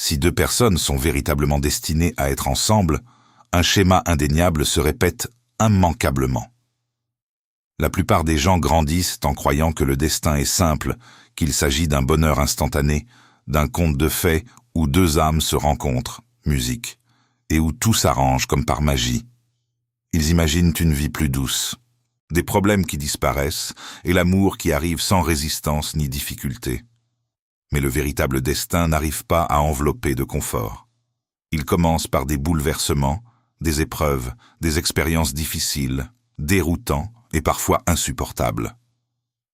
Si deux personnes sont véritablement destinées à être ensemble, un schéma indéniable se répète immanquablement. La plupart des gens grandissent en croyant que le destin est simple, qu'il s'agit d'un bonheur instantané, d'un conte de fées où deux âmes se rencontrent, musique, et où tout s'arrange comme par magie. Ils imaginent une vie plus douce, des problèmes qui disparaissent et l'amour qui arrive sans résistance ni difficulté. Mais le véritable destin n'arrive pas à envelopper de confort. Il commence par des bouleversements, des épreuves, des expériences difficiles, déroutants et parfois insupportables.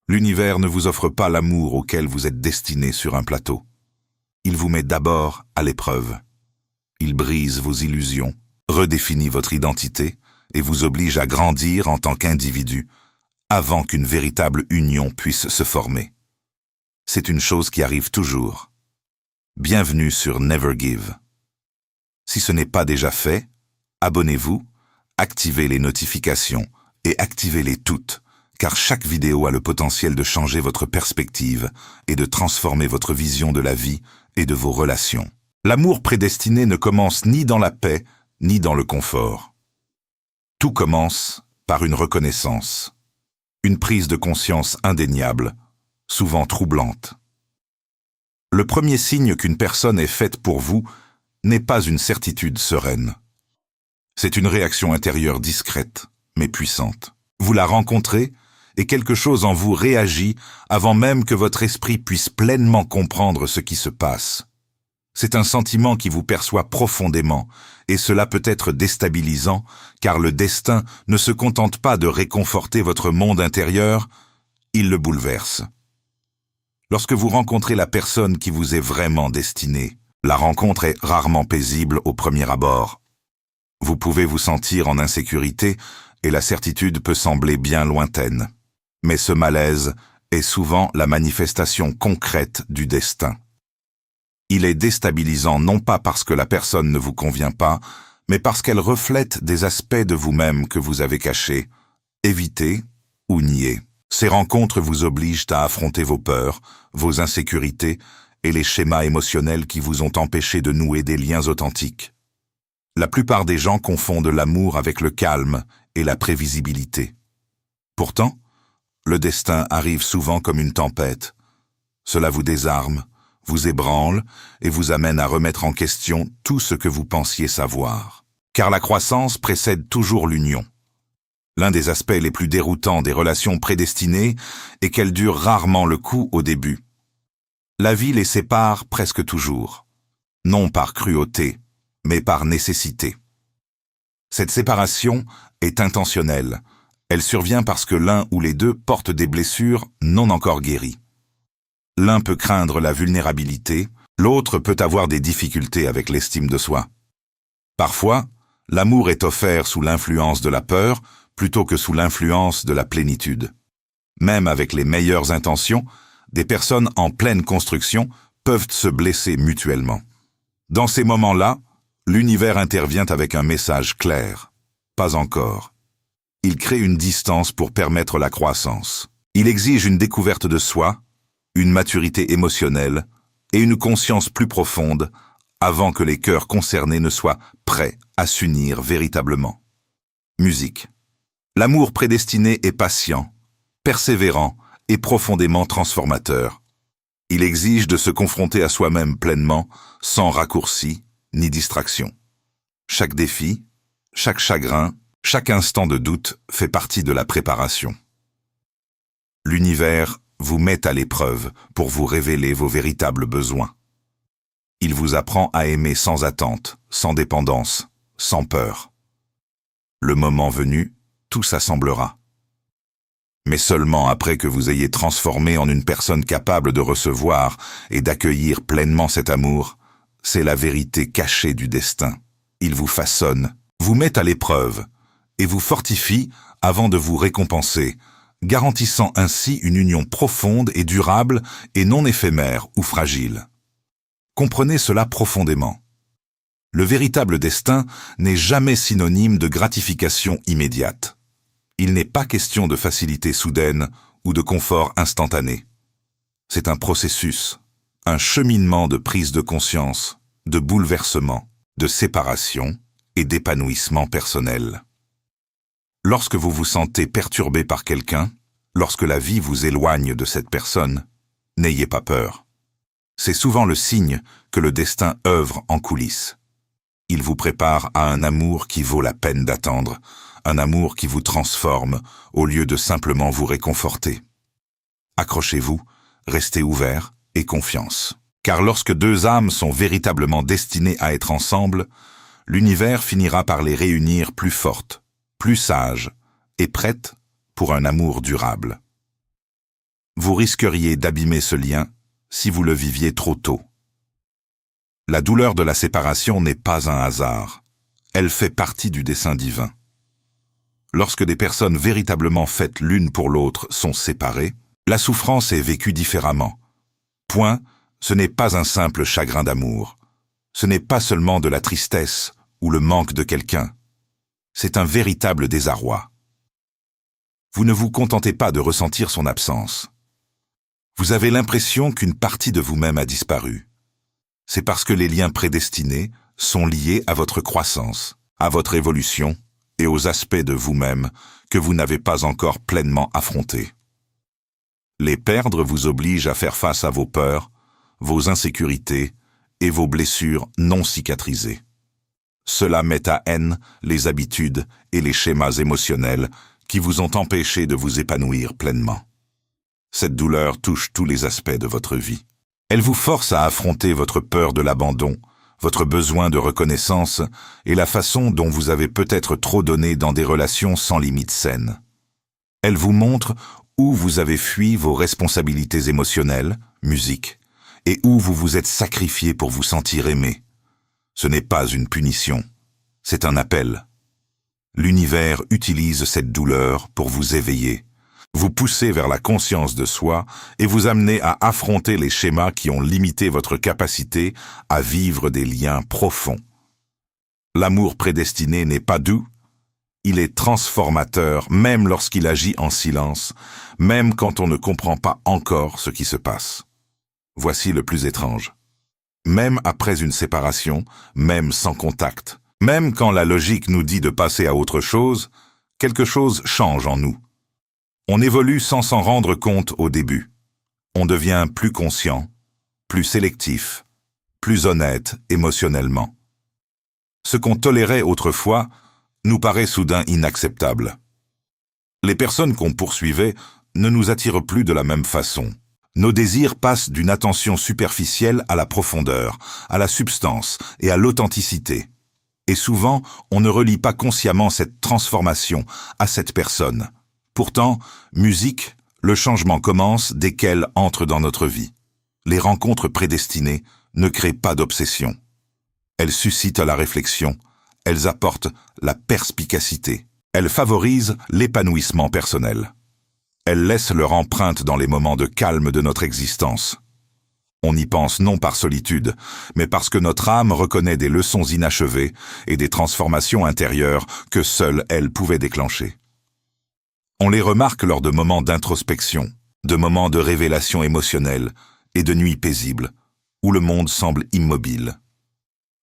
L'univers ne vous offre pas l'amour auquel vous êtes destiné sur un plateau. Il vous met d'abord à l'épreuve. Il brise vos illusions, redéfinit votre identité et vous oblige à grandir en tant qu'individu avant qu'une véritable union puisse se former. C'est une chose qui arrive toujours. Bienvenue sur Never Give. Si ce n'est pas déjà fait, abonnez-vous, activez les notifications et activez-les toutes, car chaque vidéo a le potentiel de changer votre perspective et de transformer votre vision de la vie et de vos relations. L'amour prédestiné ne commence ni dans la paix, ni dans le confort. Tout commence par une reconnaissance, une prise de conscience indéniable, souvent troublante. Le premier signe qu'une personne est faite pour vous n'est pas une certitude sereine. C'est une réaction intérieure discrète, mais puissante. Vous la rencontrez et quelque chose en vous réagit avant même que votre esprit puisse pleinement comprendre ce qui se passe. C'est un sentiment qui vous perçoit profondément, et cela peut être déstabilisant, car le destin ne se contente pas de réconforter votre monde intérieur, il le bouleverse. Lorsque vous rencontrez la personne qui vous est vraiment destinée, la rencontre est rarement paisible au premier abord. Vous pouvez vous sentir en insécurité et la certitude peut sembler bien lointaine. Mais ce malaise est souvent la manifestation concrète du destin. Il est déstabilisant non pas parce que la personne ne vous convient pas, mais parce qu'elle reflète des aspects de vous-même que vous avez cachés, évités ou niés. Ces rencontres vous obligent à affronter vos peurs, vos insécurités et les schémas émotionnels qui vous ont empêché de nouer des liens authentiques. La plupart des gens confondent l'amour avec le calme et la prévisibilité. Pourtant, le destin arrive souvent comme une tempête. Cela vous désarme, vous ébranle et vous amène à remettre en question tout ce que vous pensiez savoir. Car la croissance précède toujours l'union. L'un des aspects les plus déroutants des relations prédestinées est qu'elles durent rarement le coup au début. La vie les sépare presque toujours, non par cruauté, mais par nécessité. Cette séparation est intentionnelle. Elle survient parce que l'un ou les deux portent des blessures non encore guéries. L'un peut craindre la vulnérabilité, l'autre peut avoir des difficultés avec l'estime de soi. Parfois, l'amour est offert sous l'influence de la peur plutôt que sous l'influence de la plénitude. Même avec les meilleures intentions, des personnes en pleine construction peuvent se blesser mutuellement. Dans ces moments-là, l'univers intervient avec un message clair. Pas encore. Il crée une distance pour permettre la croissance. Il exige une découverte de soi, une maturité émotionnelle et une conscience plus profonde avant que les cœurs concernés ne soient prêts à s'unir véritablement. Musique. L'amour prédestiné est patient, persévérant et profondément transformateur. Il exige de se confronter à soi-même pleinement, sans raccourci ni distraction. Chaque défi, chaque chagrin, chaque instant de doute fait partie de la préparation. L'univers vous met à l'épreuve pour vous révéler vos véritables besoins. Il vous apprend à aimer sans attente, sans dépendance, sans peur. Le moment venu, tout s'assemblera. Mais seulement après que vous ayez transformé en une personne capable de recevoir et d'accueillir pleinement cet amour, c'est la vérité cachée du destin. Il vous façonne, vous met à l'épreuve et vous fortifie avant de vous récompenser, garantissant ainsi une union profonde et durable et non éphémère ou fragile. Comprenez cela profondément. Le véritable destin n'est jamais synonyme de gratification immédiate. Il n'est pas question de facilité soudaine ou de confort instantané. C'est un processus, un cheminement de prise de conscience, de bouleversement, de séparation et d'épanouissement personnel. Lorsque vous vous sentez perturbé par quelqu'un, lorsque la vie vous éloigne de cette personne, n'ayez pas peur. C'est souvent le signe que le destin œuvre en coulisses. Il vous prépare à un amour qui vaut la peine d'attendre, un amour qui vous transforme au lieu de simplement vous réconforter. Accrochez-vous, restez ouvert et confiance. Car lorsque deux âmes sont véritablement destinées à être ensemble, l'univers finira par les réunir plus fortes, plus sages et prêtes pour un amour durable. Vous risqueriez d'abîmer ce lien si vous le viviez trop tôt. La douleur de la séparation n'est pas un hasard. Elle fait partie du dessein divin. Lorsque des personnes véritablement faites l'une pour l'autre sont séparées, la souffrance est vécue différemment. Point, ce n'est pas un simple chagrin d'amour. Ce n'est pas seulement de la tristesse ou le manque de quelqu'un. C'est un véritable désarroi. Vous ne vous contentez pas de ressentir son absence. Vous avez l'impression qu'une partie de vous-même a disparu. C'est parce que les liens prédestinés sont liés à votre croissance, à votre évolution et aux aspects de vous-même que vous n'avez pas encore pleinement affrontés. Les perdre vous oblige à faire face à vos peurs, vos insécurités et vos blessures non cicatrisées. Cela met à haine les habitudes et les schémas émotionnels qui vous ont empêché de vous épanouir pleinement. Cette douleur touche tous les aspects de votre vie. Elle vous force à affronter votre peur de l'abandon, votre besoin de reconnaissance et la façon dont vous avez peut-être trop donné dans des relations sans limite saines. Elle vous montre où vous avez fui vos responsabilités émotionnelles, musique, et où vous vous êtes sacrifié pour vous sentir aimé. Ce n'est pas une punition, c'est un appel. L'univers utilise cette douleur pour vous éveiller, vous pousser vers la conscience de soi et vous amener à affronter les schémas qui ont limité votre capacité à vivre des liens profonds. L'amour prédestiné n'est pas doux, il est transformateur même lorsqu'il agit en silence, même quand on ne comprend pas encore ce qui se passe. Voici le plus étrange. Même après une séparation, même sans contact, même quand la logique nous dit de passer à autre chose, quelque chose change en nous. On évolue sans s'en rendre compte au début. On devient plus conscient, plus sélectif, plus honnête émotionnellement. Ce qu'on tolérait autrefois nous paraît soudain inacceptable. Les personnes qu'on poursuivait ne nous attirent plus de la même façon. Nos désirs passent d'une attention superficielle à la profondeur, à la substance et à l'authenticité. Et souvent, on ne relie pas consciemment cette transformation à cette personne. Pourtant, musique, le changement commence dès qu'elle entre dans notre vie. Les rencontres prédestinées ne créent pas d'obsession. Elles suscitent la réflexion, elles apportent la perspicacité, elles favorisent l'épanouissement personnel. Elles laissent leur empreinte dans les moments de calme de notre existence. On y pense non par solitude, mais parce que notre âme reconnaît des leçons inachevées et des transformations intérieures que seule elle pouvait déclencher. On les remarque lors de moments d'introspection, de moments de révélation émotionnelle et de nuits paisibles, où le monde semble immobile.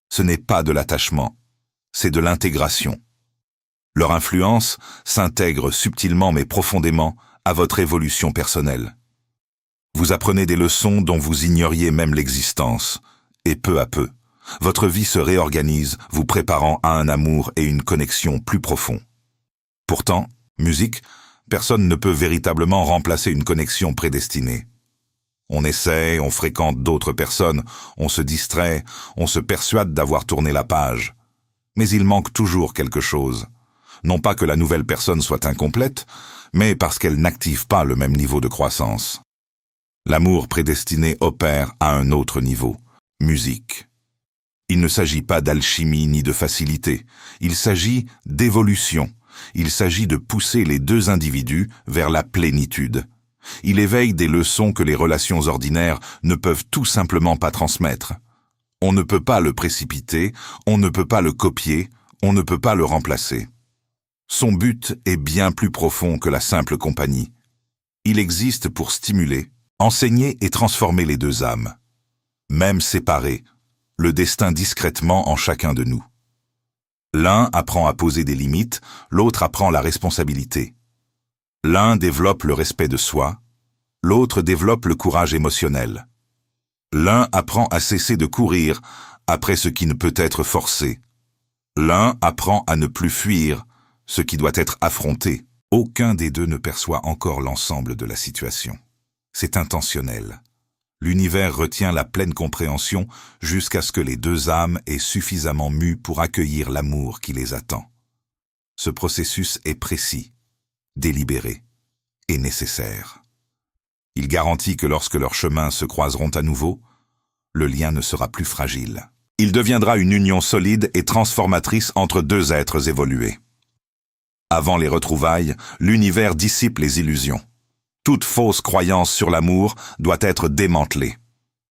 Ce n'est pas de l'attachement, c'est de l'intégration. Leur influence s'intègre subtilement mais profondément à votre évolution personnelle. Vous apprenez des leçons dont vous ignoriez même l'existence, et peu à peu, votre vie se réorganise, vous préparant à un amour et une connexion plus profonds. Pourtant, musique, personne ne peut véritablement remplacer une connexion prédestinée. On essaie, on fréquente d'autres personnes, on se distrait, on se persuade d'avoir tourné la page. Mais il manque toujours quelque chose. Non pas que la nouvelle personne soit incomplète, mais parce qu'elle n'active pas le même niveau de croissance. L'amour prédestiné opère à un autre niveau, musique. Il ne s'agit pas d'alchimie ni de facilité, il s'agit d'évolution. Il s'agit de pousser les deux individus vers la plénitude. Il éveille des leçons que les relations ordinaires ne peuvent tout simplement pas transmettre. On ne peut pas le précipiter, on ne peut pas le copier, on ne peut pas le remplacer. Son but est bien plus profond que la simple compagnie. Il existe pour stimuler, enseigner et transformer les deux âmes. Même séparées, le destin discrètement en chacun de nous. L'un apprend à poser des limites, l'autre apprend la responsabilité. L'un développe le respect de soi, l'autre développe le courage émotionnel. L'un apprend à cesser de courir après ce qui ne peut être forcé. L'un apprend à ne plus fuir ce qui doit être affronté. Aucun des deux ne perçoit encore l'ensemble de la situation. C'est intentionnel. L'univers retient la pleine compréhension jusqu'à ce que les deux âmes aient suffisamment mu pour accueillir l'amour qui les attend. Ce processus est précis, délibéré et nécessaire. Il garantit que lorsque leurs chemins se croiseront à nouveau, le lien ne sera plus fragile. Il deviendra une union solide et transformatrice entre deux êtres évolués. Avant les retrouvailles, l'univers dissipe les illusions. Toute fausse croyance sur l'amour doit être démantelée.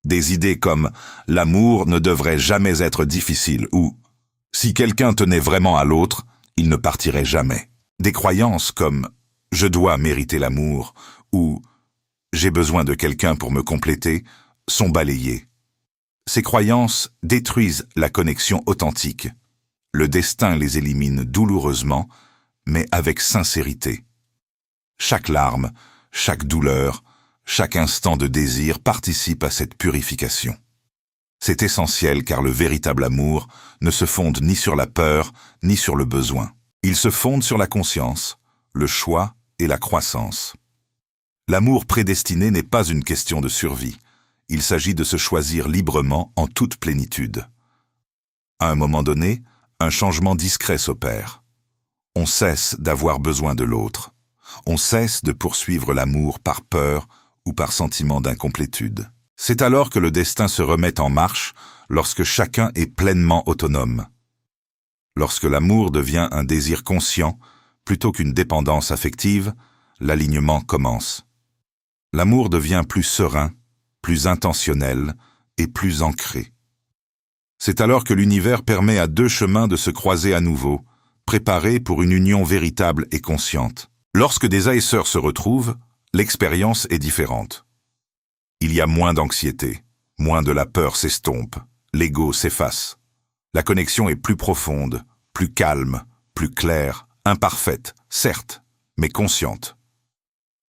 Des idées comme « l'amour ne devrait jamais être difficile » ou « si quelqu'un tenait vraiment à l'autre, il ne partirait jamais ». Des croyances comme « je dois mériter l'amour » ou « j'ai besoin de quelqu'un pour me compléter » sont balayées. Ces croyances détruisent la connexion authentique. Le destin les élimine douloureusement, mais avec sincérité. Chaque larme, chaque douleur, chaque instant de désir participe à cette purification. C'est essentiel car le véritable amour ne se fonde ni sur la peur, ni sur le besoin. Il se fonde sur la conscience, le choix et la croissance. L'amour prédestiné n'est pas une question de survie. Il s'agit de se choisir librement en toute plénitude. À un moment donné, un changement discret s'opère. On cesse d'avoir besoin de l'autre. On cesse de poursuivre l'amour par peur ou par sentiment d'incomplétude. C'est alors que le destin se remet en marche, lorsque chacun est pleinement autonome. Lorsque l'amour devient un désir conscient, plutôt qu'une dépendance affective, l'alignement commence. L'amour devient plus serein, plus intentionnel et plus ancré. C'est alors que l'univers permet à deux chemins de se croiser à nouveau, préparés pour une union véritable et consciente. Lorsque des âmes sœurs se retrouvent, l'expérience est différente. Il y a moins d'anxiété, moins de la peur s'estompe, l'ego s'efface. La connexion est plus profonde, plus calme, plus claire, imparfaite, certes, mais consciente.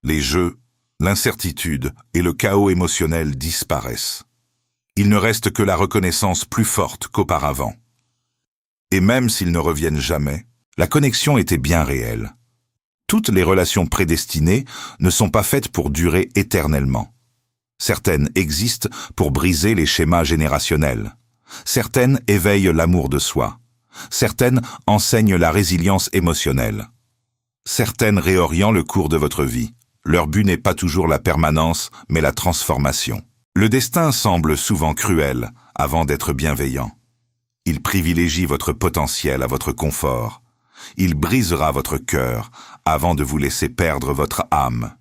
Les jeux, l'incertitude et le chaos émotionnel disparaissent. Il ne reste que la reconnaissance plus forte qu'auparavant. Et même s'ils ne reviennent jamais, la connexion était bien réelle. Toutes les relations prédestinées ne sont pas faites pour durer éternellement. Certaines existent pour briser les schémas générationnels. Certaines éveillent l'amour de soi. Certaines enseignent la résilience émotionnelle. Certaines réorientent le cours de votre vie. Leur but n'est pas toujours la permanence, mais la transformation. Le destin semble souvent cruel avant d'être bienveillant. Il privilégie votre potentiel à votre confort. Il brisera votre cœur avant de vous laisser perdre votre âme.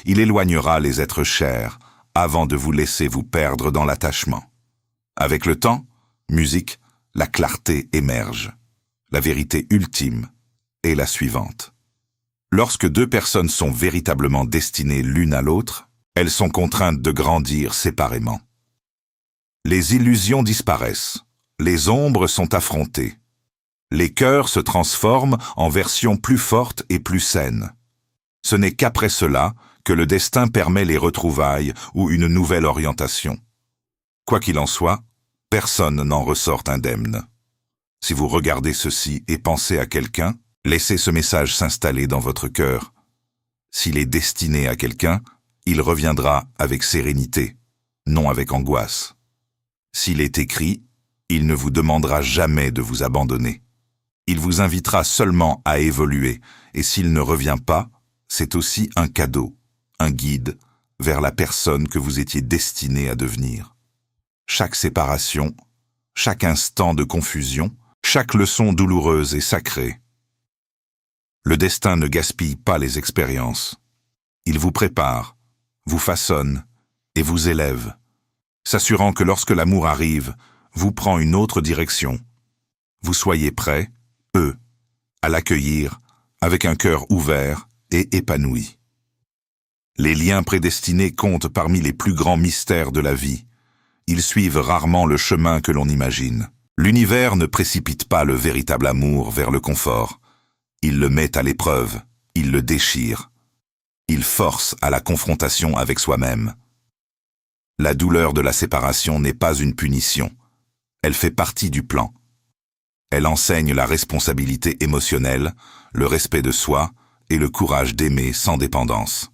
Il éloignera les êtres chers avant de vous laisser vous perdre dans l'attachement. Avec le temps, musique, la clarté émerge. La vérité ultime est la suivante. Lorsque deux personnes sont véritablement destinées l'une à l'autre, elles sont contraintes de grandir séparément. Les illusions disparaissent, les ombres sont affrontées. Les cœurs se transforment en versions plus fortes et plus saines. Ce n'est qu'après cela que le destin permet les retrouvailles ou une nouvelle orientation. Quoi qu'il en soit, personne n'en ressort indemne. Si vous regardez ceci et pensez à quelqu'un, laissez ce message s'installer dans votre cœur. S'il est destiné à quelqu'un, il reviendra avec sérénité, non avec angoisse. S'il est écrit, il ne vous demandera jamais de vous abandonner. Il vous invitera seulement à évoluer, et s'il ne revient pas, c'est aussi un cadeau, un guide vers la personne que vous étiez destiné à devenir. Chaque séparation, chaque instant de confusion, chaque leçon douloureuse est sacrée. Le destin ne gaspille pas les expériences. Il vous prépare, vous façonne et vous élève, s'assurant que lorsque l'amour arrive, vous prend une autre direction. Vous soyez prêts, à l'accueillir avec un cœur ouvert et épanoui. Les liens prédestinés comptent parmi les plus grands mystères de la vie. Ils suivent rarement le chemin que l'on imagine. L'univers ne précipite pas le véritable amour vers le confort. Il le met à l'épreuve, il le déchire. Il force à la confrontation avec soi-même. La douleur de la séparation n'est pas une punition. Elle fait partie du plan. Elle enseigne la responsabilité émotionnelle, le respect de soi et le courage d'aimer sans dépendance.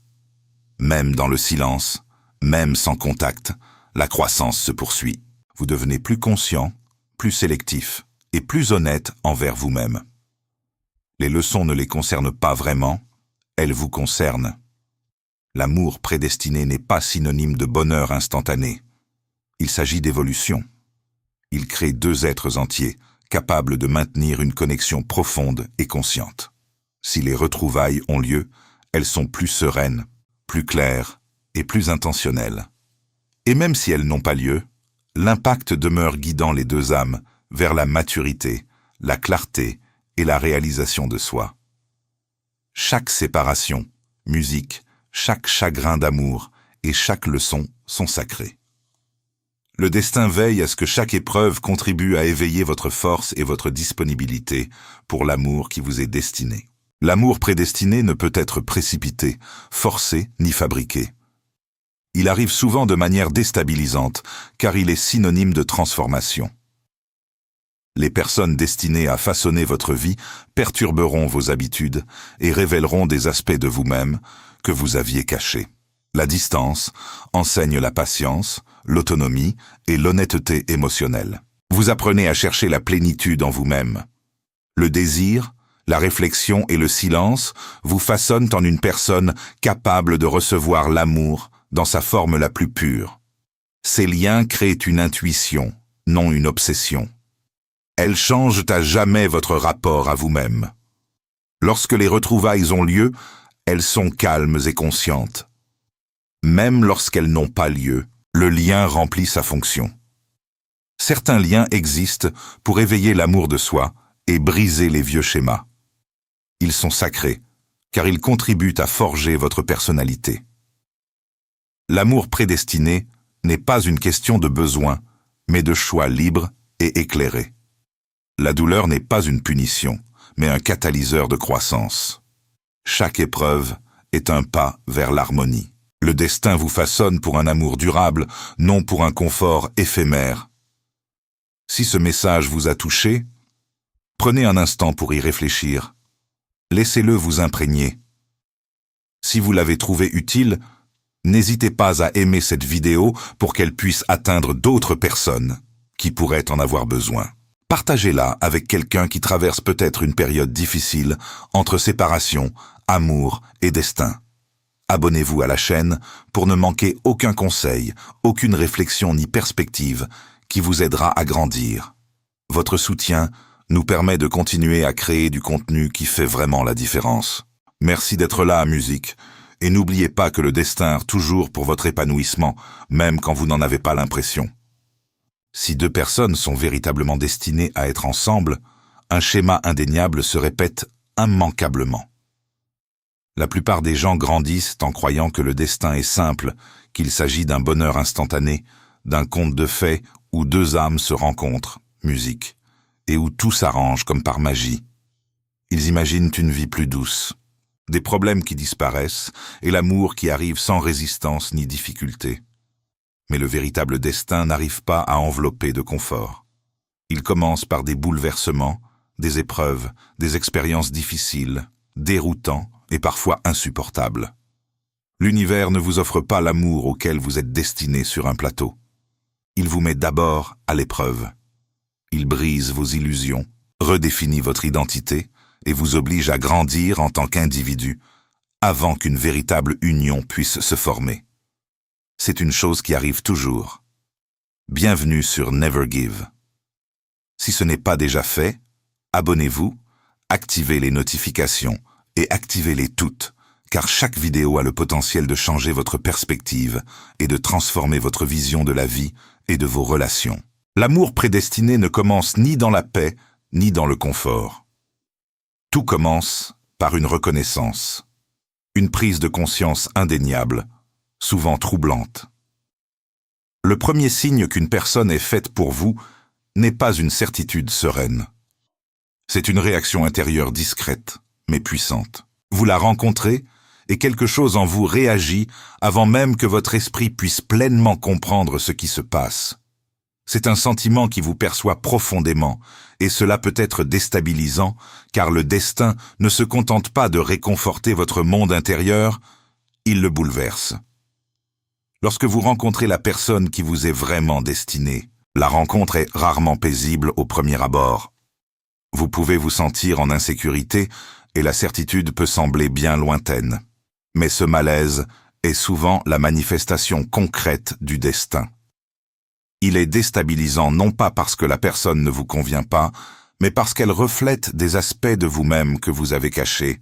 Même dans le silence, même sans contact, la croissance se poursuit. Vous devenez plus conscient, plus sélectif et plus honnête envers vous-même. Les leçons ne les concernent pas vraiment, elles vous concernent. L'amour prédestiné n'est pas synonyme de bonheur instantané. Il s'agit d'évolution. Il crée deux êtres entiers, capables de maintenir une connexion profonde et consciente. Si les retrouvailles ont lieu, elles sont plus sereines, plus claires et plus intentionnelles. Et même si elles n'ont pas lieu, l'impact demeure guidant les deux âmes vers la maturité, la clarté et la réalisation de soi. Chaque séparation, musique, chaque chagrin d'amour et chaque leçon sont sacrés. Le destin veille à ce que chaque épreuve contribue à éveiller votre force et votre disponibilité pour l'amour qui vous est destiné. L'amour prédestiné ne peut être précipité, forcé ni fabriqué. Il arrive souvent de manière déstabilisante, car il est synonyme de transformation. Les personnes destinées à façonner votre vie perturberont vos habitudes et révéleront des aspects de vous-même que vous aviez cachés. La distance enseigne la patience, l'autonomie et l'honnêteté émotionnelle. Vous apprenez à chercher la plénitude en vous-même. Le désir, la réflexion et le silence vous façonnent en une personne capable de recevoir l'amour dans sa forme la plus pure. Ces liens créent une intuition, non une obsession. Elles changent à jamais votre rapport à vous-même. Lorsque les retrouvailles ont lieu, elles sont calmes et conscientes. Même lorsqu'elles n'ont pas lieu, le lien remplit sa fonction. Certains liens existent pour éveiller l'amour de soi et briser les vieux schémas. Ils sont sacrés, car ils contribuent à forger votre personnalité. L'amour prédestiné n'est pas une question de besoin, mais de choix libre et éclairé. La douleur n'est pas une punition, mais un catalyseur de croissance. Chaque épreuve est un pas vers l'harmonie. Le destin vous façonne pour un amour durable, non pour un confort éphémère. Si ce message vous a touché, prenez un instant pour y réfléchir. Laissez-le vous imprégner. Si vous l'avez trouvé utile, n'hésitez pas à aimer cette vidéo pour qu'elle puisse atteindre d'autres personnes qui pourraient en avoir besoin. Partagez-la avec quelqu'un qui traverse peut-être une période difficile entre séparation, amour et destin. Abonnez-vous à la chaîne pour ne manquer aucun conseil, aucune réflexion ni perspective qui vous aidera à grandir. Votre soutien nous permet de continuer à créer du contenu qui fait vraiment la différence. Merci d'être là à Musique, et n'oubliez pas que le destin œuvre toujours pour votre épanouissement, même quand vous n'en avez pas l'impression. Si deux personnes sont véritablement destinées à être ensemble, un schéma indéniable se répète immanquablement. La plupart des gens grandissent en croyant que le destin est simple, qu'il s'agit d'un bonheur instantané, d'un conte de fées où deux âmes se rencontrent, musique, et où tout s'arrange comme par magie. Ils imaginent une vie plus douce, des problèmes qui disparaissent et l'amour qui arrive sans résistance ni difficulté. Mais le véritable destin n'arrive pas à envelopper de confort. Il commence par des bouleversements, des épreuves, des expériences difficiles, déroutants et parfois insupportables. L'univers ne vous offre pas l'amour auquel vous êtes destiné sur un plateau. Il vous met d'abord à l'épreuve. Il brise vos illusions, redéfinit votre identité et vous oblige à grandir en tant qu'individu avant qu'une véritable union puisse se former. C'est une chose qui arrive toujours. Bienvenue sur Never Give. Si ce n'est pas déjà fait, abonnez-vous, activez les notifications et activez-les toutes, car chaque vidéo a le potentiel de changer votre perspective et de transformer votre vision de la vie et de vos relations. L'amour prédestiné ne commence ni dans la paix, ni dans le confort. Tout commence par une reconnaissance, une prise de conscience indéniable, souvent troublante. Le premier signe qu'une personne est faite pour vous n'est pas une certitude sereine. C'est une réaction intérieure discrète, mais puissante. Vous la rencontrez et quelque chose en vous réagit avant même que votre esprit puisse pleinement comprendre ce qui se passe. C'est un sentiment qui vous perçoit profondément, et cela peut être déstabilisant, car le destin ne se contente pas de réconforter votre monde intérieur, il le bouleverse. Lorsque vous rencontrez la personne qui vous est vraiment destinée, la rencontre est rarement paisible au premier abord. Vous pouvez vous sentir en insécurité et la certitude peut sembler bien lointaine. Mais ce malaise est souvent la manifestation concrète du destin. Il est déstabilisant non pas parce que la personne ne vous convient pas, mais parce qu'elle reflète des aspects de vous-même que vous avez cachés,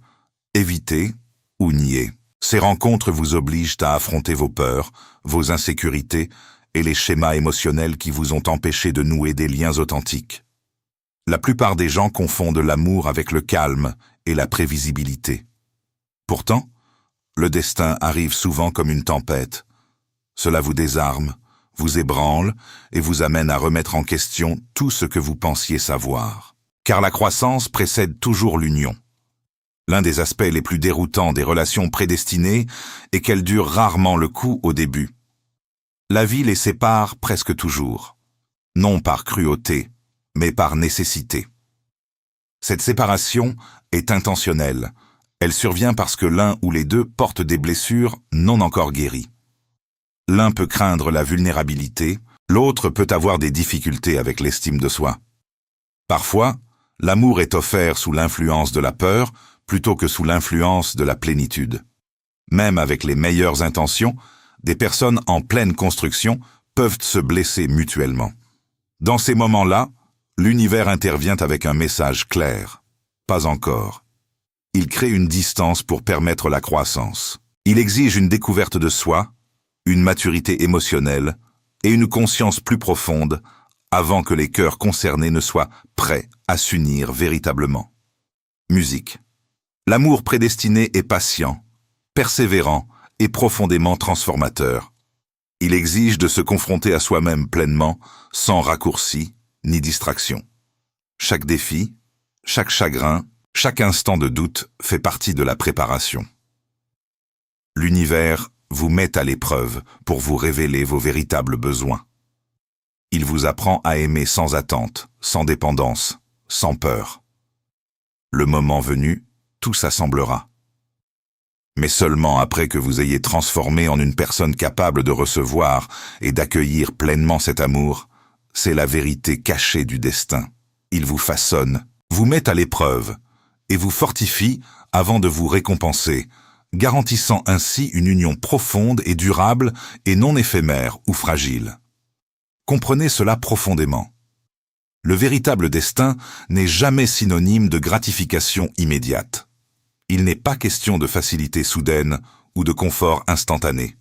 évités ou niés. Ces rencontres vous obligent à affronter vos peurs, vos insécurités et les schémas émotionnels qui vous ont empêché de nouer des liens authentiques. La plupart des gens confondent l'amour avec le calme et la prévisibilité. Pourtant, le destin arrive souvent comme une tempête. Cela vous désarme, vous ébranle et vous amène à remettre en question tout ce que vous pensiez savoir. Car la croissance précède toujours l'union. L'un des aspects les plus déroutants des relations prédestinées est qu'elles durent rarement le coup au début. La vie les sépare presque toujours, non par cruauté, mais par nécessité. Cette séparation est intentionnelle. Elle survient parce que l'un ou les deux portent des blessures non encore guéries. L'un peut craindre la vulnérabilité, l'autre peut avoir des difficultés avec l'estime de soi. Parfois, l'amour est offert sous l'influence de la peur plutôt que sous l'influence de la plénitude. Même avec les meilleures intentions, des personnes en pleine construction peuvent se blesser mutuellement. Dans ces moments-là, l'univers intervient avec un message clair. Pas encore. Il crée une distance pour permettre la croissance. Il exige une découverte de soi, une maturité émotionnelle et une conscience plus profonde avant que les cœurs concernés ne soient prêts à s'unir véritablement. Musique. L'amour prédestiné est patient, persévérant et profondément transformateur. Il exige de se confronter à soi-même pleinement, sans raccourci ni distraction. Chaque défi, chaque chagrin, chaque instant de doute fait partie de la préparation. L'univers vous met à l'épreuve pour vous révéler vos véritables besoins. Il vous apprend à aimer sans attente, sans dépendance, sans peur. Le moment venu, tout s'assemblera. Mais seulement après que vous ayez transformé en une personne capable de recevoir et d'accueillir pleinement cet amour, c'est la vérité cachée du destin. Il vous façonne, vous met à l'épreuve et vous fortifie avant de vous récompenser, garantissant ainsi une union profonde et durable et non éphémère ou fragile. Comprenez cela profondément. Le véritable destin n'est jamais synonyme de gratification immédiate. Il n'est pas question de facilité soudaine ou de confort instantané.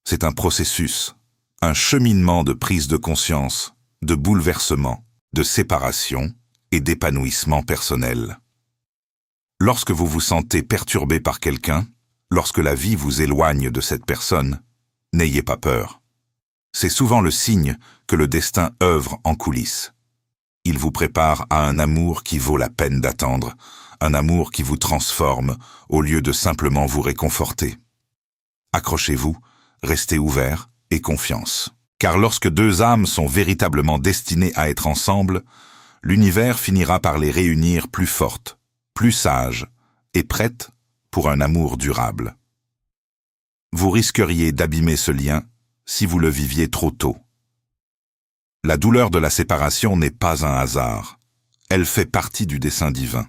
C'est un processus, un cheminement de prise de conscience, de bouleversement, de séparation et d'épanouissement personnel. Lorsque vous vous sentez perturbé par quelqu'un, lorsque la vie vous éloigne de cette personne, n'ayez pas peur. C'est souvent le signe que le destin œuvre en coulisses. Il vous prépare à un amour qui vaut la peine d'attendre, un amour qui vous transforme au lieu de simplement vous réconforter. Accrochez-vous, restez ouverts et confiance. Car lorsque deux âmes sont véritablement destinées à être ensemble, l'univers finira par les réunir plus fortes, plus sages et prêtes pour un amour durable. Vous risqueriez d'abîmer ce lien si vous le viviez trop tôt. La douleur de la séparation n'est pas un hasard. Elle fait partie du dessein divin.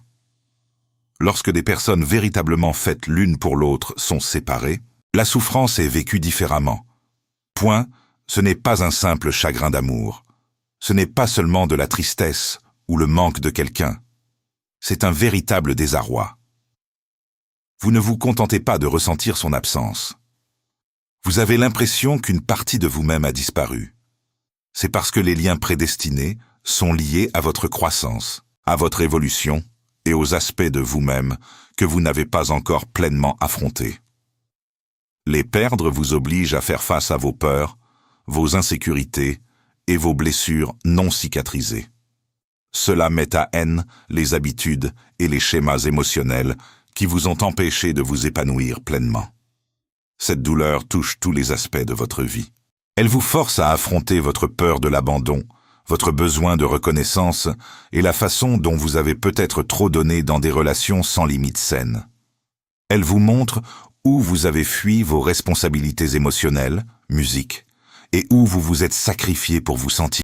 Lorsque des personnes véritablement faites l'une pour l'autre sont séparées, la souffrance est vécue différemment. Point, ce n'est pas un simple chagrin d'amour. Ce n'est pas seulement de la tristesse ou le manque de quelqu'un. C'est un véritable désarroi. Vous ne vous contentez pas de ressentir son absence. Vous avez l'impression qu'une partie de vous-même a disparu. C'est parce que les liens prédestinés sont liés à votre croissance, à votre évolution et aux aspects de vous-même que vous n'avez pas encore pleinement affrontés. Les perdre vous oblige à faire face à vos peurs, vos insécurités et vos blessures non cicatrisées. Cela met à haine les habitudes et les schémas émotionnels qui vous ont empêché de vous épanouir pleinement. Cette douleur touche tous les aspects de votre vie. Elle vous force à affronter votre peur de l'abandon, votre besoin de reconnaissance et la façon dont vous avez peut-être trop donné dans des relations sans limite saines. Elle vous montre où vous avez fui vos responsabilités émotionnelles, musique, et où vous vous êtes sacrifié pour vous sentir